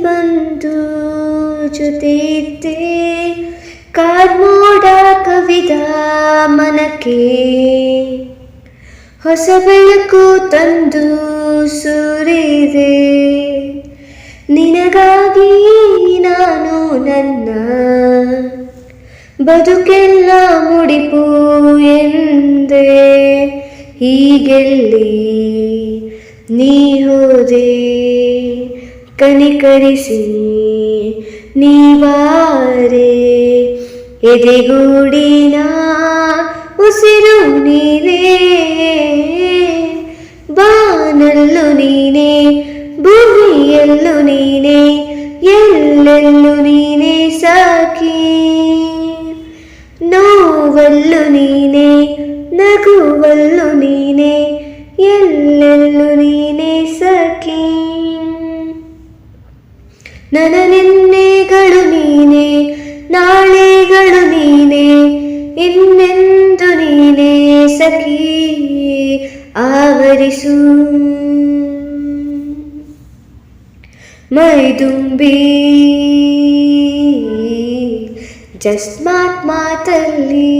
ಬಂದು ಜೊತೆ ಇದ್ದೆ, ಕಾರ್ಮೋಡ ಕವಿದ ಮನಕ್ಕೆ ಹೊಸ ಬೆಳಕು ತಂದು ಸುರಿದೆ. ನಿನಗಾಗಿ ನಾನು ನನ್ನ ಬದುಕೆಲ್ಲ ಮುಡಿಪು ಎಂದೆ. ಹೀಗೆಲ್ಲಿ ನೀ ಹೋದೆ, ಕನಿಕರಿಸಿ ನೀವಾರೆ. ಎದೆಗೂಡಿನ ಉಸಿರು ನೀನೇ, ಬಾನಲ್ಲು ನೀನೇ, ಭೂಮಿಯಲ್ಲೂ ನೀನೇ, ಎಲ್ಲೆಲ್ಲೂ ನೀನೇ ಸಾಕಿ. ನೋವಲ್ಲು ನೀನೇ, ನಗುವಲ್ಲು ನೀನೇ, ಎಲ್ಲೆಲ್ಲೂ ನೀನೇ ಸಖಿ. ನನ್ನ ನಿನ್ನೆಗಳು ನೀನೇ, ನಾಳೆಗಳು ನೀನೇ, ಇನ್ನೆಂದು ನೀನೇ ಸಖಿ. ಆವರಿಸು ಮೈದುಂಬಿ ಜಸ್ಟ್ ಮಾತಲ್ಲಿ